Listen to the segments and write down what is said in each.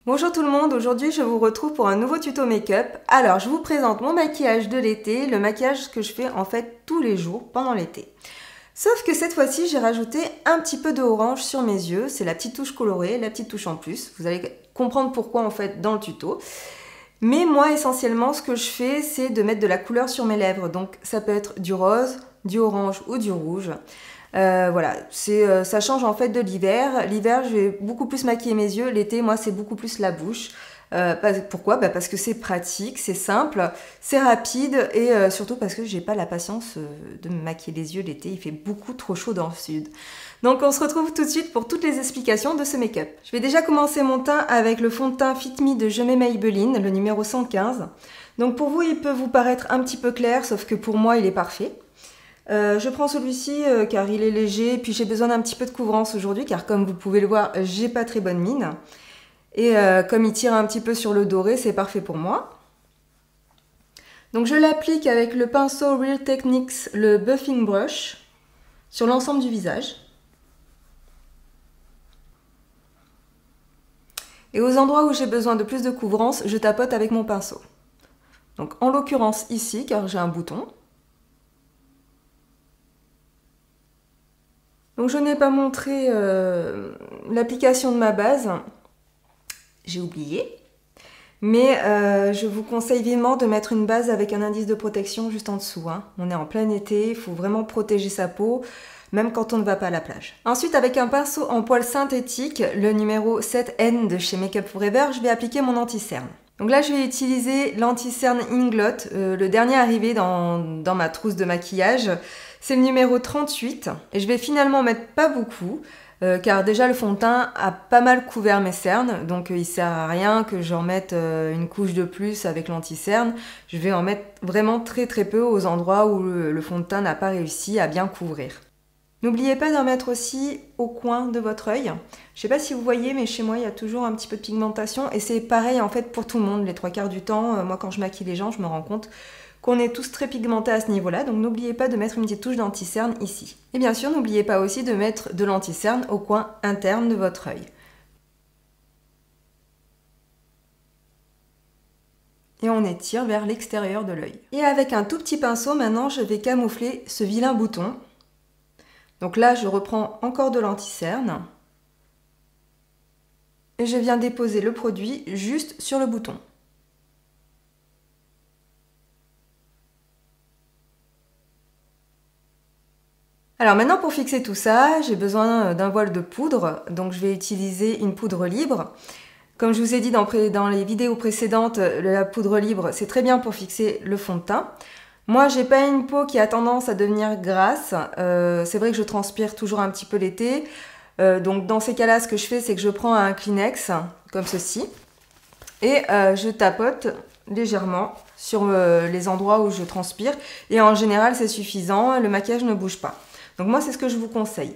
Bonjour tout le monde, aujourd'hui je vous retrouve pour un nouveau tuto make-up. Alors je vous présente mon maquillage de l'été, le maquillage que je fais en fait tous les jours pendant l'été. Sauf que cette fois-ci j'ai rajouté un petit peu de orange sur mes yeux, c'est la petite touche colorée, la petite touche en plus. Vous allez comprendre pourquoi en fait dans le tuto. Mais moi essentiellement ce que je fais c'est de mettre de la couleur sur mes lèvres, donc ça peut être du rose, du orange ou du rouge. Voilà, ça change en fait de l'hiver. L'hiver, je vais beaucoup plus maquiller mes yeux. L'été, moi, c'est beaucoup plus la bouche. Pourquoi? Parce que c'est pratique, c'est simple, c'est rapide et surtout parce que j'ai pas la patience de me maquiller les yeux l'été. Il fait beaucoup trop chaud dans le sud. Donc on se retrouve tout de suite pour toutes les explications de ce make-up. Je vais déjà commencer mon teint avec le fond de teint Fit Me de Je Mets Maybelline, le numéro 115. Donc pour vous, il peut vous paraître un petit peu clair, sauf que pour moi, il est parfait. Je prends celui-ci car il est léger, puis j'ai besoin d'un petit peu de couvrance aujourd'hui car comme vous pouvez le voir, j'ai pas très bonne mine. Et comme il tire un petit peu sur le doré, c'est parfait pour moi. Donc je l'applique avec le pinceau Real Techniques, le Buffing Brush, sur l'ensemble du visage. Et aux endroits où j'ai besoin de plus de couvrance, je tapote avec mon pinceau. Donc en l'occurrence ici, car j'ai un bouton. Donc je n'ai pas montré l'application de ma base, j'ai oublié, mais je vous conseille vivement de mettre une base avec un indice de protection juste en dessous. Hein. On est en plein été, il faut vraiment protéger sa peau, même quand on ne va pas à la plage. Ensuite, avec un pinceau en poil synthétique, le numéro 7N de chez Make Up Forever, je vais appliquer mon anti-cerne. Donc là, je vais utiliser l'anti-cerne Inglot, le dernier arrivé dans ma trousse de maquillage. C'est le numéro 38 et je vais finalement mettre pas beaucoup car déjà le fond de teint a pas mal couvert mes cernes, donc il sert à rien que j'en mette une couche de plus avec l'anti-cerne. Je vais en mettre vraiment très peu aux endroits où le fond de teint n'a pas réussi à bien couvrir. N'oubliez pas d'en mettre aussi au coin de votre œil. Je sais pas si vous voyez, mais chez moi il y a toujours un petit peu de pigmentation et c'est pareil en fait pour tout le monde les 3/4 du temps. Moi quand je maquille les gens, je me rends compte qu'on est tous très pigmentés à ce niveau-là, donc n'oubliez pas de mettre une petite touche d'anti-cerne ici. Et bien sûr, n'oubliez pas aussi de mettre de l'anti-cerne au coin interne de votre œil. Et on étire vers l'extérieur de l'œil. Et avec un tout petit pinceau, maintenant, je vais camoufler ce vilain bouton. Donc là, je reprends encore de l'anti-cerne. Et je viens déposer le produit juste sur le bouton. Alors maintenant pour fixer tout ça, j'ai besoin d'un voile de poudre, donc je vais utiliser une poudre libre. Comme je vous ai dit dans les vidéos précédentes, la poudre libre c'est très bien pour fixer le fond de teint. Moi j'ai pas une peau qui a tendance à devenir grasse, c'est vrai que je transpire toujours un petit peu l'été, donc dans ces cas-là ce que je fais c'est que je prends un Kleenex comme ceci et je tapote légèrement sur les endroits où je transpire et en général c'est suffisant, le maquillage ne bouge pas. Donc moi, c'est ce que je vous conseille.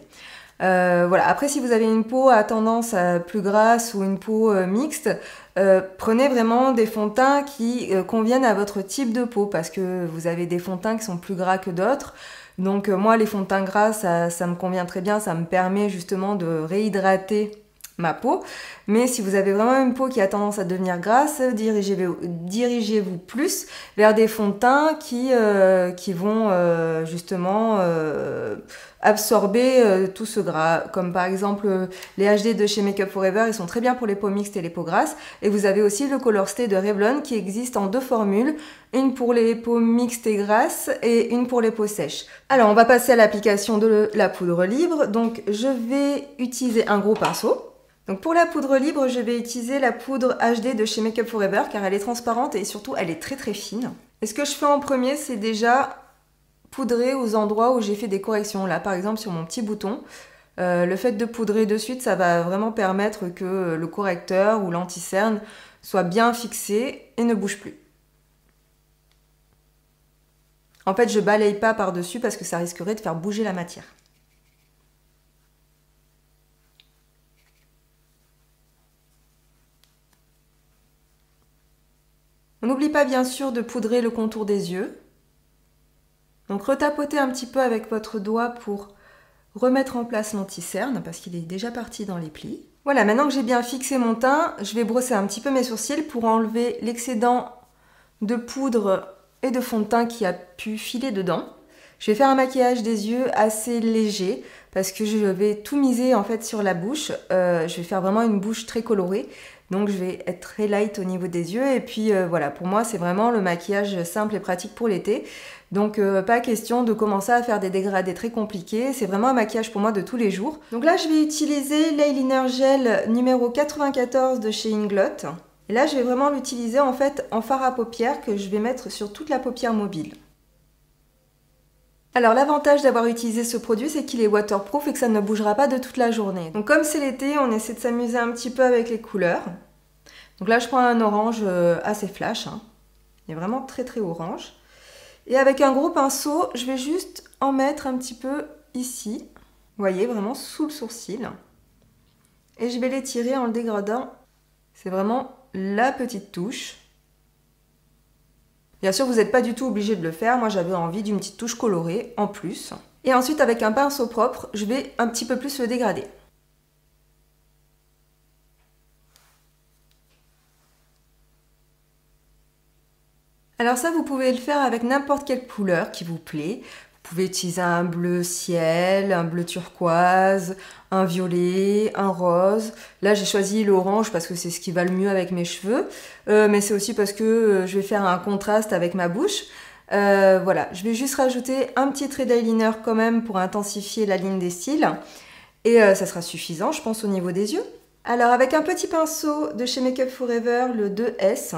Voilà. Après, si vous avez une peau à tendance plus grasse ou une peau mixte, prenez vraiment des fonds de teint qui conviennent à votre type de peau parce que vous avez des fonds de teint qui sont plus gras que d'autres. Donc moi, les fonds de teint gras, ça me convient très bien. Ça me permet justement de réhydrater ma peau. Mais si vous avez vraiment une peau qui a tendance à devenir grasse, dirigez-vous plus vers des fonds de teint qui vont justement absorber tout ce gras. Comme par exemple les HD de chez Make Up Forever, ils sont très bien pour les peaux mixtes et les peaux grasses. Et vous avez aussi le Color Stay de Revlon qui existe en 2 formules. Une pour les peaux mixtes et grasses et une pour les peaux sèches. Alors on va passer à l'application de la poudre libre. Donc je vais utiliser un gros pinceau. Donc pour la poudre libre, je vais utiliser la poudre HD de chez Make Up Forever car elle est transparente et surtout elle est très fine. Et ce que je fais en premier, c'est déjà poudrer aux endroits où j'ai fait des corrections. Là par exemple sur mon petit bouton, le fait de poudrer de suite, ça va vraiment permettre que le correcteur ou l'anti-cerne soit bien fixé et ne bouge plus. En fait, je balaye pas par-dessus parce que ça risquerait de faire bouger la matière. On n'oublie pas bien sûr de poudrer le contour des yeux. Donc retapotez un petit peu avec votre doigt pour remettre en place l'anti-cerne parce qu'il est déjà parti dans les plis. Voilà, maintenant que j'ai bien fixé mon teint, je vais brosser un petit peu mes sourcils pour enlever l'excédent de poudre et de fond de teint qui a pu filer dedans. Je vais faire un maquillage des yeux assez léger parce que je vais tout miser en fait sur la bouche. Je vais faire vraiment une bouche très colorée. Donc je vais être très light au niveau des yeux. Et puis voilà, pour moi c'est vraiment le maquillage simple et pratique pour l'été. Donc pas question de commencer à faire des dégradés très compliqués. C'est vraiment un maquillage pour moi de tous les jours. Donc là je vais utiliser l'eyeliner gel numéro 94 de chez Inglot. Et là je vais vraiment l'utiliser en fait en fard à paupières que je vais mettre sur toute la paupière mobile. Alors l'avantage d'avoir utilisé ce produit, c'est qu'il est waterproof et que ça ne bougera pas de toute la journée. Donc comme c'est l'été, on essaie de s'amuser un petit peu avec les couleurs. Donc là je prends un orange assez flash, hein. Il est vraiment très très orange. Et avec un gros pinceau, je vais juste en mettre un petit peu ici. Vous voyez, vraiment sous le sourcil. Et je vais l'étirer en le dégradant. C'est vraiment la petite touche. Bien sûr, vous n'êtes pas du tout obligé de le faire. Moi, j'avais envie d'une petite touche colorée en plus. Et ensuite, avec un pinceau propre, je vais un petit peu plus le dégrader. Alors ça, vous pouvez le faire avec n'importe quelle couleur qui vous plaît. Vous pouvez utiliser un bleu ciel, un bleu turquoise, un violet, un rose. Là, j'ai choisi l'orange parce que c'est ce qui va le mieux avec mes cheveux. Mais c'est aussi parce que je vais faire un contraste avec ma bouche. Voilà, je vais juste rajouter un petit trait d'eyeliner quand même pour intensifier la ligne des cils. Et ça sera suffisant, je pense, au niveau des yeux. Alors, avec un petit pinceau de chez Make Up For Ever, le 2S,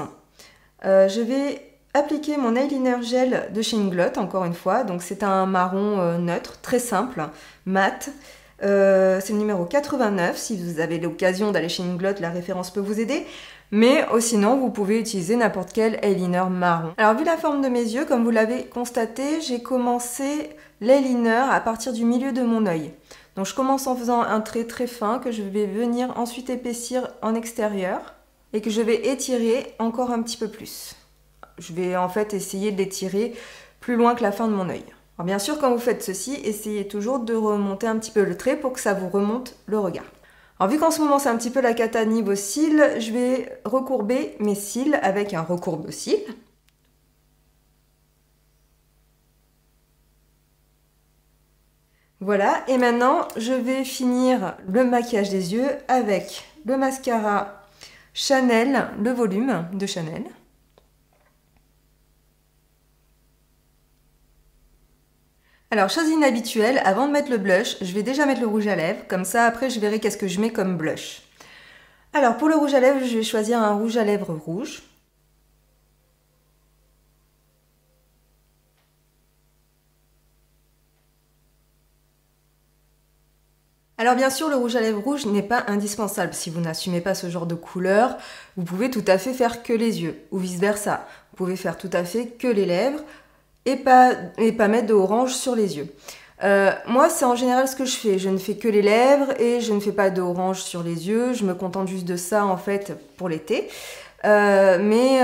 je vais appliquer mon eyeliner gel de chez Inglot, encore une fois. Donc c'est un marron neutre, très simple, mat. C'est le numéro 89. Si vous avez l'occasion d'aller chez Inglot, la référence peut vous aider. Mais sinon, vous pouvez utiliser n'importe quel eyeliner marron. Alors vu la forme de mes yeux, comme vous l'avez constaté, j'ai commencé l'eyeliner à partir du milieu de mon œil. Donc je commence en faisant un trait très fin que je vais venir ensuite épaissir en extérieur et que je vais étirer encore un petit peu plus. Je vais en fait essayer de l'étirer plus loin que la fin de mon œil. Alors bien sûr, quand vous faites ceci, essayez toujours de remonter un petit peu le trait pour que ça vous remonte le regard. Alors vu qu'en ce moment c'est un petit peu la cata niveau cils, je vais recourber mes cils avec un recourbe-cils. Voilà, et maintenant je vais finir le maquillage des yeux avec le mascara Chanel, le volume de Chanel. Alors, chose inhabituelle, avant de mettre le blush, je vais déjà mettre le rouge à lèvres, comme ça après je verrai qu'est-ce que je mets comme blush. Alors pour le rouge à lèvres, je vais choisir un rouge à lèvres rouge. Alors bien sûr, le rouge à lèvres rouge n'est pas indispensable. Si vous n'assumez pas ce genre de couleur, vous pouvez tout à fait faire que les yeux, ou vice versa. Vous pouvez faire tout à fait que les lèvres, et pas mettre de orange sur les yeux. Moi, c'est en général ce que je fais. Je ne fais que les lèvres et je ne fais pas d'orange sur les yeux. Je me contente juste de ça, en fait, pour l'été. Mais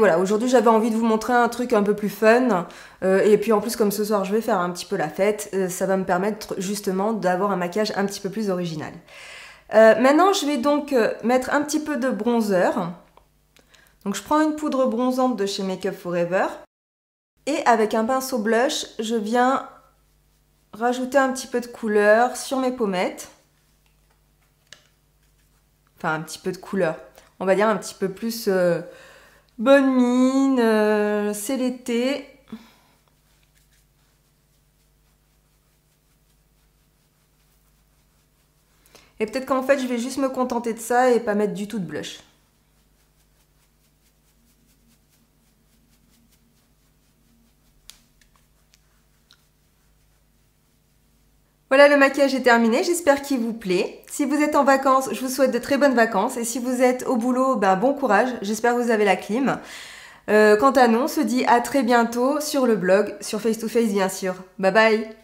voilà, aujourd'hui, j'avais envie de vous montrer un truc un peu plus fun. Et puis, en plus, comme ce soir, je vais faire un petit peu la fête, ça va me permettre, justement, d'avoir un maquillage un petit peu plus original. Maintenant, je vais donc mettre un petit peu de bronzer. Donc, je prends une poudre bronzante de chez Make Up For Ever. Et avec un pinceau blush, je viens rajouter un petit peu de couleur sur mes pommettes. Enfin, un petit peu de couleur. On va dire un petit peu plus bonne mine, c'est l'été. Et peut-être qu'en fait, je vais juste me contenter de ça et pas mettre du tout de blush. Voilà, le maquillage est terminé, j'espère qu'il vous plaît. Si vous êtes en vacances, je vous souhaite de très bonnes vacances. Et si vous êtes au boulot, ben, bon courage, j'espère que vous avez la clim. Quant à nous, on se dit à très bientôt sur le blog, sur Face to Face bien sûr. Bye bye!